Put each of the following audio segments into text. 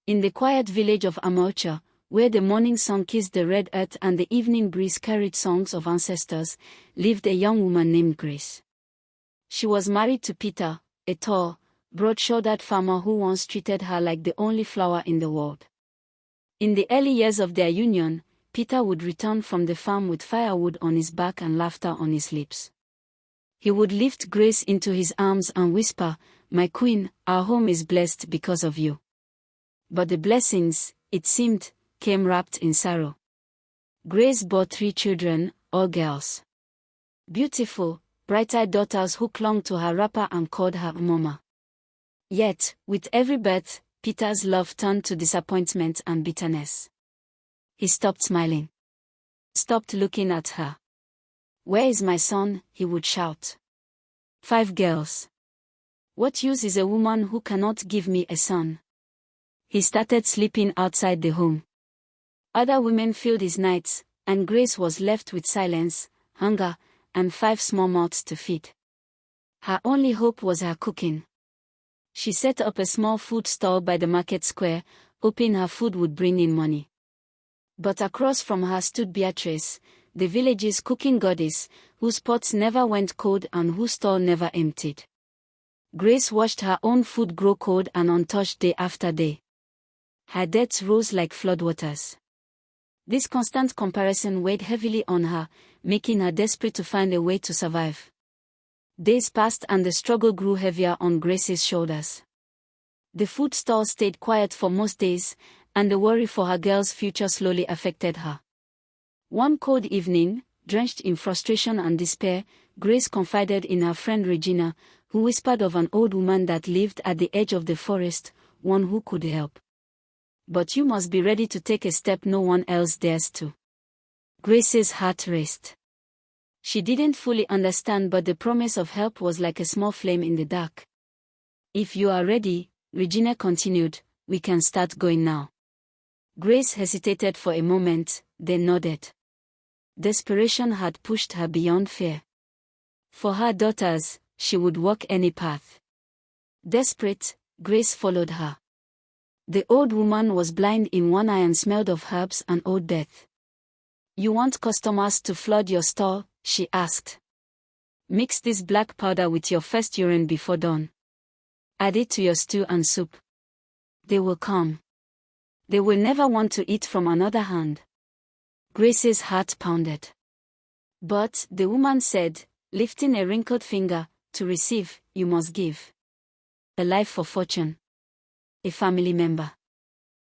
In the quiet village of Amaocha, where the morning sun kissed the red earth and the evening breeze carried songs of ancestors, lived a young woman named Grace. She was married to Peter, a tall, broad-shouldered farmer who once treated her like the only flower in the world. In the early years of their union, Peter would return from the farm with firewood on his back and laughter on his lips. He would lift Grace into his arms and whisper, "My queen, our home is blessed because of you." But the blessings, it seemed, came wrapped in sorrow. Grace bore 3 children, all girls. Beautiful, bright-eyed daughters who clung to her wrapper and called her Mama. Yet, with every birth, Peter's love turned to disappointment and bitterness. He stopped smiling. Stopped looking at her. "Where is my son?" he would shout. 5 girls. What use is a woman who cannot give me a son? He started sleeping outside the home. Other women filled his nights, and Grace was left with silence, hunger, and 5 small mouths to feed. Her only hope was her cooking. She set up a small food stall by the market square, hoping her food would bring in money. But across from her stood Beatrice, the village's cooking goddess, whose pots never went cold and whose stall never emptied. Grace watched her own food grow cold and untouched day after day. Her debts rose like floodwaters. This constant comparison weighed heavily on her, making her desperate to find a way to survive. Days passed and the struggle grew heavier on Grace's shoulders. The food stall stayed quiet for most days, and the worry for her girl's future slowly affected her. One cold evening, drenched in frustration and despair, Grace confided in her friend Regina, who whispered of an old woman that lived at the edge of the forest, one who could help. "But you must be ready to take a step no one else dares to." Grace's heart raced. She didn't fully understand, but the promise of help was like a small flame in the dark. "If you are ready," Regina continued, "we can start going now." Grace hesitated for a moment, then nodded. Desperation had pushed her beyond fear. For her daughters, she would walk any path. Desperate, Grace followed her. The old woman was blind in one eye and smelled of herbs and old death. "You want customers to flood your stall?" she asked. "Mix this black powder with your first urine before dawn. Add it to your stew and soup. They will come. They will never want to eat from another hand." Grace's heart pounded. "But," the woman said, lifting a wrinkled finger, "to receive, you must give. A life for fortune. A family member.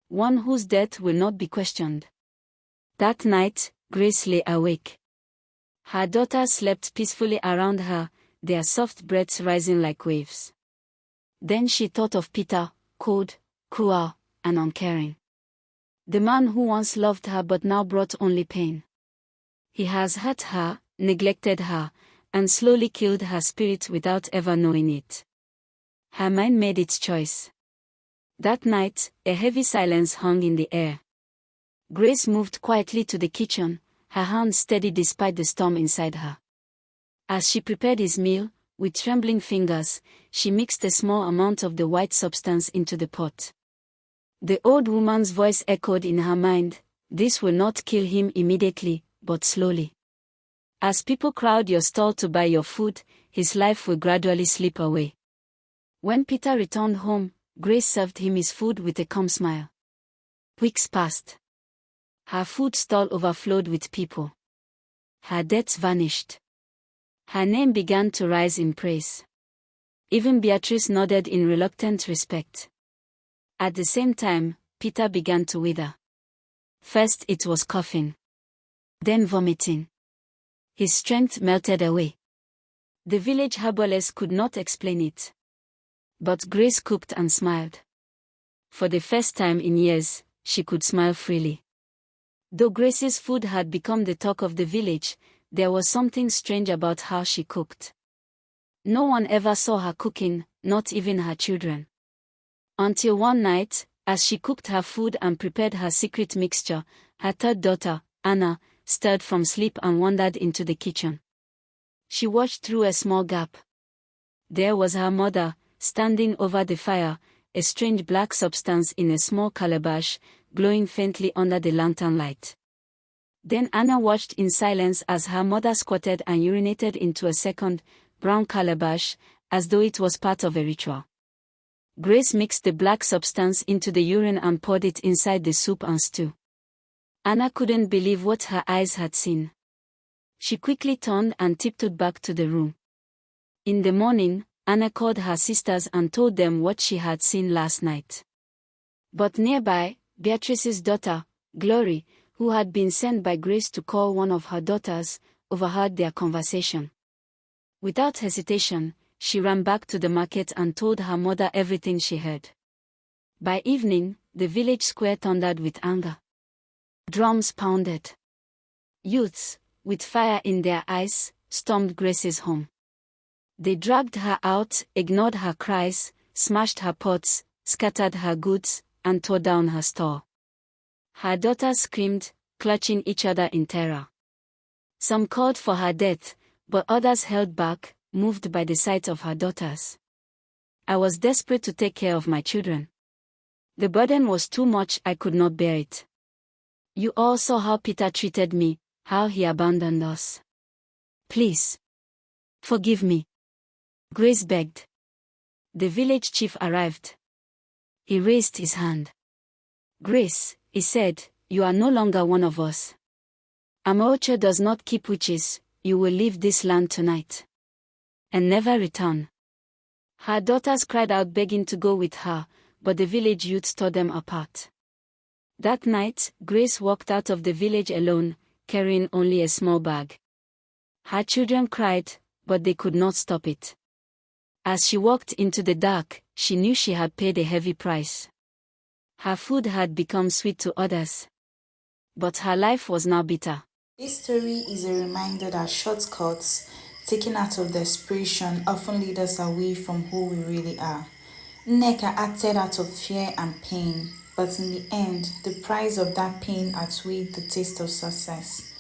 One whose death will not be questioned." That night, Grace lay awake. Her daughters slept peacefully around her, their soft breaths rising like waves. Then she thought of Peter, cold, cruel, and uncaring. The man who once loved her but now brought only pain. He has hurt her, neglected her, and slowly killed her spirit without ever knowing it. Her mind made its choice. That night, a heavy silence hung in the air. Grace moved quietly to the kitchen, her hands steady despite the storm inside her. As she prepared his meal, with trembling fingers, she mixed a small amount of the white substance into the pot. The old woman's voice echoed in her mind, "This will not kill him immediately, but slowly. As people crowd your stall to buy your food, his life will gradually slip away." When Peter returned home, Grace served him his food with a calm smile. Weeks passed. Her food stall overflowed with people. Her debts vanished. Her name began to rise in praise. Even Beatrice nodded in reluctant respect. At the same time, Peter began to wither. First it was coughing. Then vomiting. His strength melted away. The village herbalist could not explain it. But Grace cooked and smiled. For the first time in years, she could smile freely. Though Grace's food had become the talk of the village, there was something strange about how she cooked. No one ever saw her cooking, not even her children. Until one night, as she cooked her food and prepared her secret mixture, her third daughter, Anna, stirred from sleep and wandered into the kitchen. She watched through a small gap. There was her mother, standing over the fire, a strange black substance in a small calabash, glowing faintly under the lantern light. Then Anna watched in silence as her mother squatted and urinated into a second, brown calabash, as though it was part of a ritual. Grace mixed the black substance into the urine and poured it inside the soup and stew. Anna couldn't believe what her eyes had seen. She quickly turned and tiptoed back to the room. In the morning, Anna called her sisters and told them what she had seen last night. But nearby, Beatrice's daughter, Glory, who had been sent by Grace to call one of her daughters, overheard their conversation. Without hesitation, she ran back to the market and told her mother everything she heard. By evening, the village square thundered with anger. Drums pounded. Youths, with fire in their eyes, stormed Grace's home. They dragged her out, ignored her cries, smashed her pots, scattered her goods, and tore down her store. Her daughters screamed, clutching each other in terror. Some called for her death, but others held back, moved by the sight of her daughters. I was desperate to take care of my children. The burden was too much, I could not bear it. You all saw how Peter treated me, how he abandoned us. Please. Forgive me. Grace begged. The village chief arrived. He raised his hand. Grace, he said, you are no longer one of us. Amaocha does not keep witches, you will leave this land tonight. And never return. Her daughters cried out begging to go with her, but the village youths tore them apart. That night, Grace walked out of the village alone, carrying only a small bag. Her children cried, but they could not stop it. As she walked into the dark, she knew she had paid a heavy price. Her food had become sweet to others. But her life was now bitter. This story is a reminder that shortcuts, taken out of desperation, often lead us away from who we really are. Nneka acted out of fear and pain, but in the end, the price of that pain outweighed the taste of success.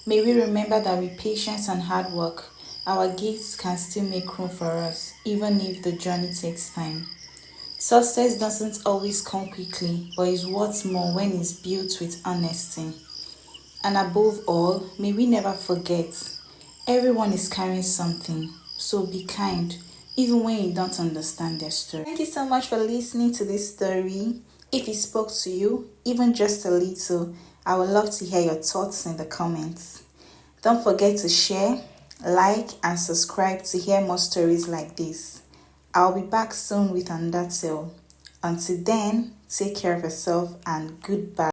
May we remember that with patience and hard work, our gifts can still make room for us, even if the journey takes time. Success doesn't always come quickly, but is worth more when it's built with honesty. And above all, may we never forget, everyone is carrying something, so be kind, even when you don't understand their story. Thank you so much for listening to this story. If it spoke to you, even just a little, I would love to hear your thoughts in the comments. Don't forget to share, like, and subscribe to hear more stories like this. I'll be back soon with another tale. Until then, take care of yourself and goodbye.